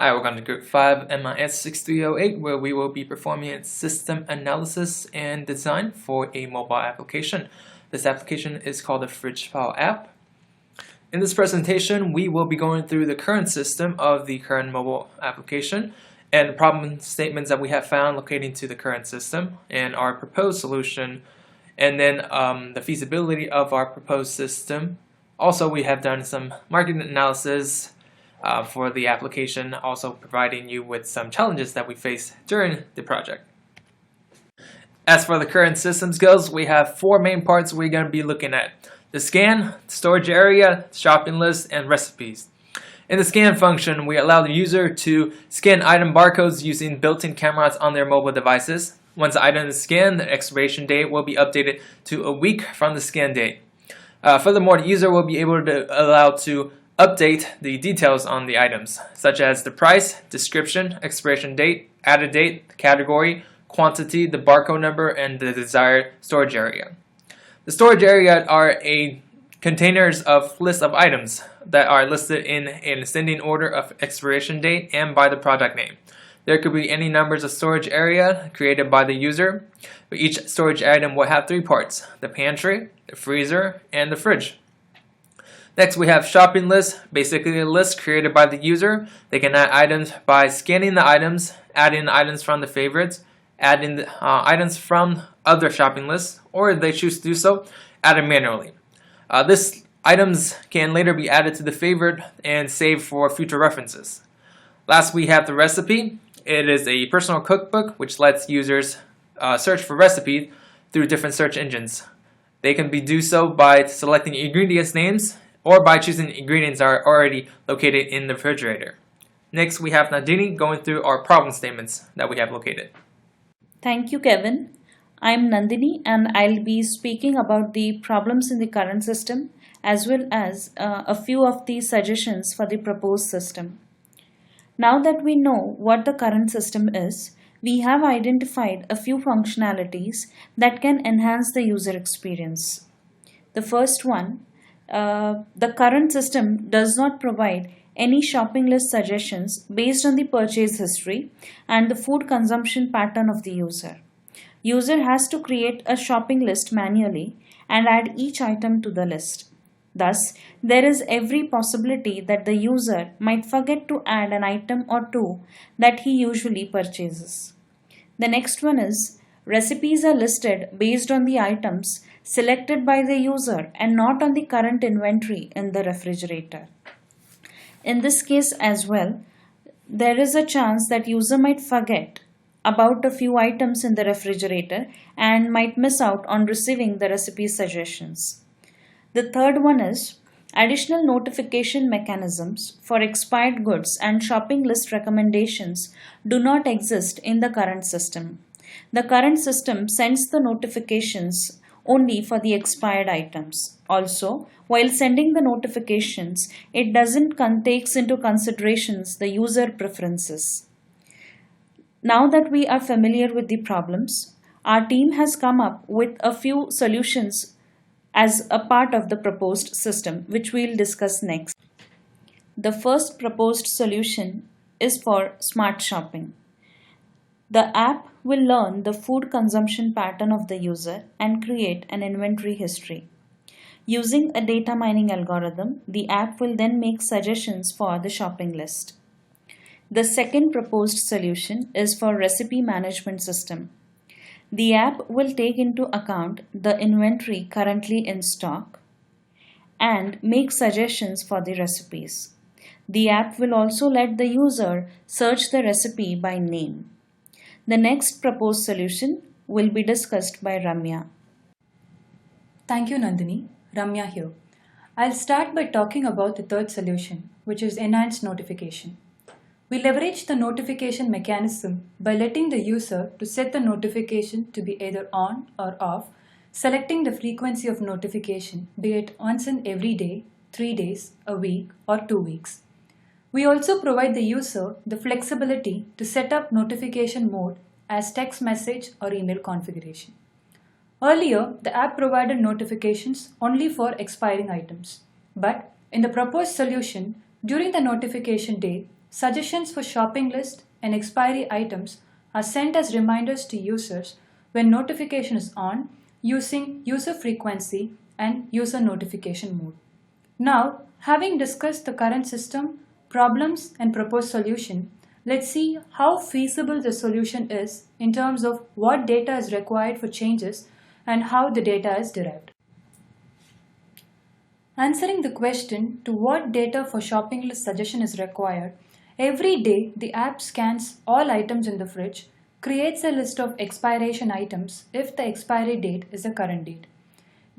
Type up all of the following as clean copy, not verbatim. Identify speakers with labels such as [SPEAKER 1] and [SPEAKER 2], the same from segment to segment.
[SPEAKER 1] Hi, welcome to Group 5 MIS 6308, where we will be performing a system analysis and design for a mobile application. This application is called the FridgePal app. In this presentation, we will be going through the current system of the current mobile application and the problem statements that we have found locating to the current system and our proposed solution, and then the feasibility of our proposed system. Also, we have done some market analysis for the application, also providing you with some challenges that we face during the project. As for the current systems goes, we have four main parts we're going to be looking at: the scan, storage area, shopping list, and recipes. In the scan function, we allow the user to scan item barcodes using built-in cameras on their mobile devices. Once the item is scanned, the expiration date will be updated to a week from the scan date. Furthermore, the user will be able to allow to update the details on the items, such as the price, description, expiration date, added date, category, quantity, the barcode number, and the desired storage area. The storage area are containers of list of items that are listed in an ascending order of expiration date and by the product name. There could be any numbers of storage area created by the user, but each storage item will have three parts: the pantry, the freezer, and the fridge. Next, we have shopping list, basically a list created by the user. They can add items by scanning the items, adding items from the favorites, adding the, items from other shopping lists, or if they choose to do so, add it manually. These items can later be added to the favorite and saved for future references. Last, we have the recipe. It is a personal cookbook which lets users search for recipes through different search engines. They can do so by selecting ingredients names or by choosing ingredients that are already located in the refrigerator. Next, we have Nandini going through our problem statements that we have located.
[SPEAKER 2] Thank you, Kevin. I'm Nandini and I'll be speaking about the problems in the current system as well as a few of the suggestions for the proposed system. Now that we know what the current system is, we have identified a few functionalities that can enhance the user experience. The first one, the current system does not provide any shopping list suggestions based on the purchase history and the food consumption pattern of the user. User has to create a shopping list manually and add each item to the list. Thus, there is every possibility that the user might forget to add an item or two that he usually purchases. The next one is recipes are listed based on the items selected by the user and not on the current inventory in the refrigerator. In this case as well, there is a chance that user might forget about a few items in the refrigerator and might miss out on receiving the recipe suggestions. The third one is additional notification mechanisms for expired goods and shopping list recommendations do not exist in the current system. The current system sends the notifications only for the expired items. Also, while sending the notifications, it doesn't takes into considerations the user preferences. Now that we are familiar with the problems, our team has come up with a few solutions as a part of the proposed system, which we'll discuss next. The first proposed solution is for smart shopping. The app will learn the food consumption pattern of the user and create an inventory history. Using a data mining algorithm, the app will then make suggestions for the shopping list. The second proposed solution is for recipe management system. The app will take into account the inventory currently in stock and make suggestions for the recipes. The app will also let the user search the recipe by name. The next proposed solution will be discussed by Ramya.
[SPEAKER 3] Thank you, Nandini. Ramya here. I'll start by talking about the third solution, which is enhanced notification. We leverage the notification mechanism by letting the user to set the notification to be either on or off, selecting the frequency of notification, be it once in every day, 3 days, a week, or 2 weeks. We also provide the user the flexibility to set up notification mode as text message or email configuration. Earlier, the app provided notifications only for expiring items, but in the proposed solution, during the notification day, suggestions for shopping list and expiry items are sent as reminders to users when notification is on using user frequency and user notification mode. Now, having discussed the current system, problems, and proposed solution, let's see how feasible the solution is in terms of what data is required for changes and how the data is derived. Answering the question to what data for shopping list suggestion is required, every day the app scans all items in the fridge, creates a list of expiration items if the expiry date is the current date.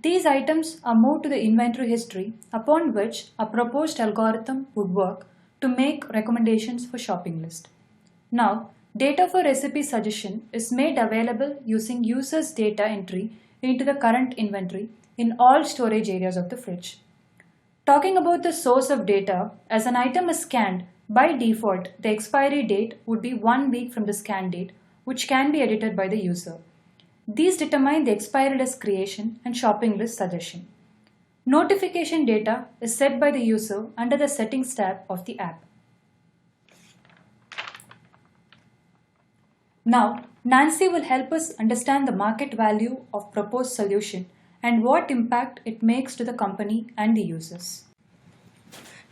[SPEAKER 3] These items are moved to the inventory history, upon which a proposed algorithm would work to make recommendations for shopping list. Now, data for recipe suggestion is made available using users' data entry into the current inventory in all storage areas of the fridge. Talking about the source of data, as an item is scanned, by default, the expiry date would be 1 week from the scan date, which can be edited by the user. These determine the expiry list creation and shopping list suggestion. Notification data is set by the user under the Settings tab of the app. Now, Nancy will help us understand the market value of proposed solution and what impact it makes to the company and the users.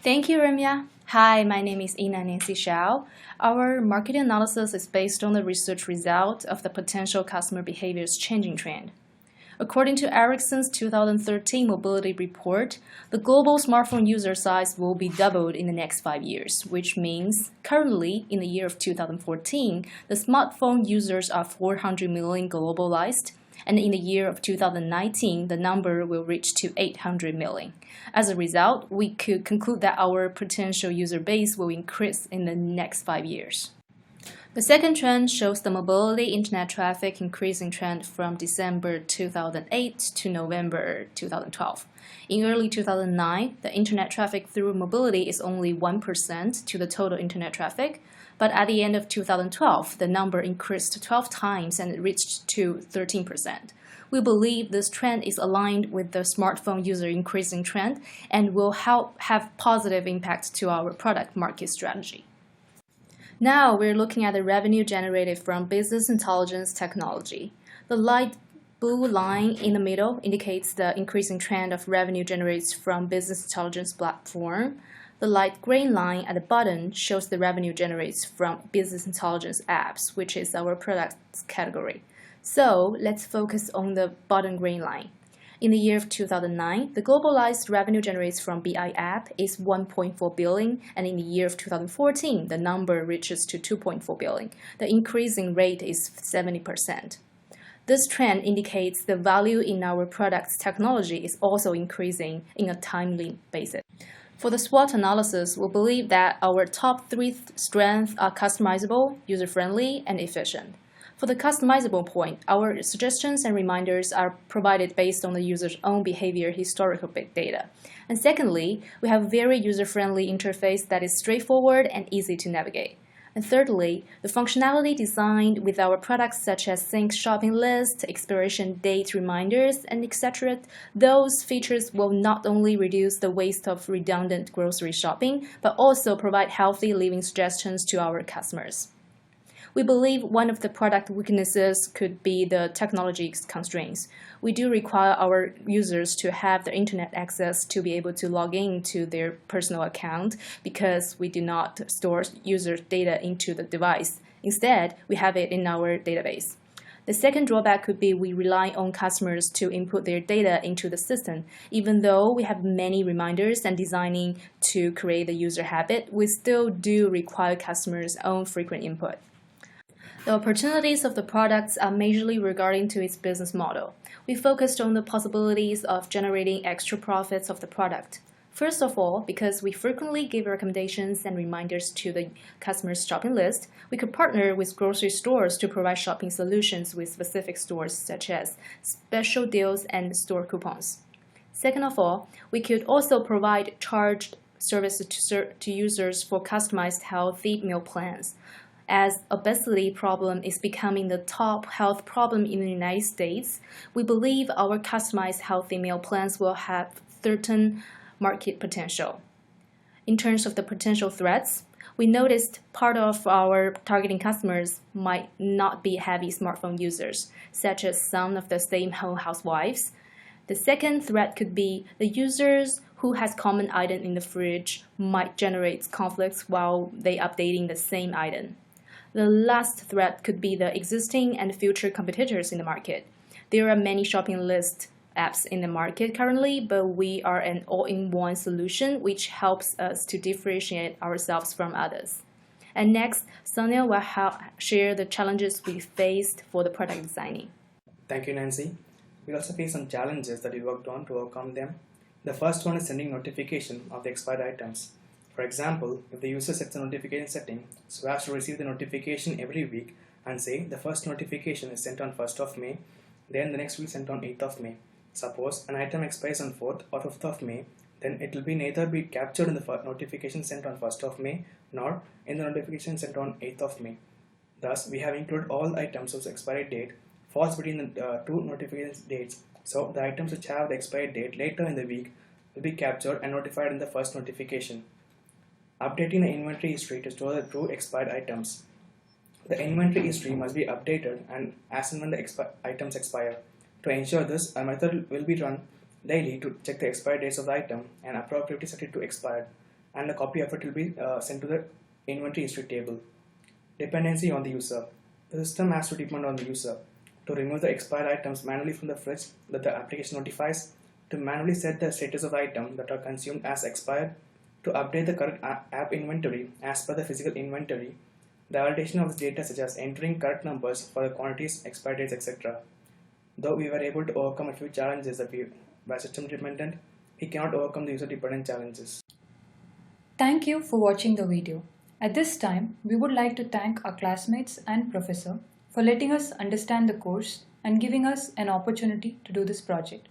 [SPEAKER 4] Thank you, Ramya. Hi, my name is Ina Nancy Xiao. Our market analysis is based on the research result of the potential customer behavior's changing trend. According to Ericsson's 2013 mobility report, the global smartphone user size will be doubled in the next 5 years, which means currently, in the year of 2014, the smartphone users are 400 million globalized, and in the year of 2019, the number will reach to 800 million. As a result, we could conclude that our potential user base will increase in the next 5 years. The second trend shows the mobility internet traffic increasing trend from December 2008 to November 2012. In early 2009, the internet traffic through mobility is only 1% to the total internet traffic, but at the end of 2012, the number increased 12 times and it reached to 13%. We believe this trend is aligned with the smartphone user increasing trend and will help have positive impact to our product market strategy. Now we're looking at the revenue generated from business intelligence technology. The light blue line in the middle indicates the increasing trend of revenue generated from business intelligence platform. The light green line at the bottom shows the revenue generated from business intelligence apps, which is our products category. So let's focus on the bottom green line. In the year of 2009, the globalized revenue generated from BI app is 1.4 billion, and in the year of 2014, the number reaches to 2.4 billion. The increasing rate is 70%. This trend indicates the value in our product's technology is also increasing in a timely basis. For the SWOT analysis, we believe that our top 3 strengths are customizable, user-friendly, and efficient. For the customizable point, our suggestions and reminders are provided based on the user's own behavior historical big data. And secondly, we have a very user-friendly interface that is straightforward and easy to navigate. And thirdly, the functionality designed with our products such as sync shopping list, expiration date reminders, and etc. Those features will not only reduce the waste of redundant grocery shopping, but also provide healthy living suggestions to our customers. We believe one of the product weaknesses could be the technology constraints. We do require our users to have the internet access to be able to log in to their personal account because we do not store user data into the device. Instead, we have it in our database. The second drawback could be we rely on customers to input their data into the system. Even though we have many reminders and designing to create the user habit, we still do require customers' own frequent input. The opportunities of the products are majorly regarding to its business model. We focused on the possibilities of generating extra profits of the product. First of all, because we frequently give recommendations and reminders to the customer's shopping list, we could partner with grocery stores to provide shopping solutions with specific stores such as special deals and store coupons. Second of all, we could also provide charged services to users for customized healthy meal plans. As obesity problem is becoming the top health problem in the United States, we believe our customized healthy meal plans will have certain market potential. In terms of the potential threats, we noticed part of our targeting customers might not be heavy smartphone users, such as some of the stay-at-home housewives. The second threat could be the users who has common item in the fridge might generate conflicts while they updating the same item. The last threat could be the existing and future competitors in the market. There are many shopping list apps in the market currently, but we are an all-in-one solution which helps us to differentiate ourselves from others. And next, Sonia will share the challenges we faced for the product designing.
[SPEAKER 5] Thank you, Nancy. We also face some challenges that we worked on to overcome them. The first one is sending notification of the expired items. For example, if the user sets a notification setting so as to receive the notification every week and say the first notification is sent on 1st of May, then the next will be sent on 8th of May. Suppose an item expires on 4th or 5th of May, then it will be neither be captured in the notification sent on 1st of May nor in the notification sent on 8th of May. Thus, we have included all items whose expiry date falls between the two notification dates. So, the items which have the expiry date later in the week will be captured and notified in the first notification. Updating the inventory history to store the true expired items. The inventory history must be updated and as and when the items expire. To ensure this, a method will be run daily to check the expiry dates of the item and appropriately set it to expired, and a copy of it will be sent to the inventory history table. Dependency on the user. The system has to depend on the user to remove the expired items manually from the fridge that the application notifies, to manually set the status of the item that are consumed as expired, to update the correct app inventory as per the physical inventory, the validation of this data such as entering correct numbers for the quantities, expiry dates, etc. Though we were able to overcome a few challenges that we were system dependent, we cannot overcome the user dependent challenges.
[SPEAKER 3] Thank you for watching the video. At this time, we would like to thank our classmates and professor for letting us understand the course and giving us an opportunity to do this project.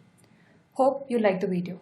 [SPEAKER 3] Hope you like the video.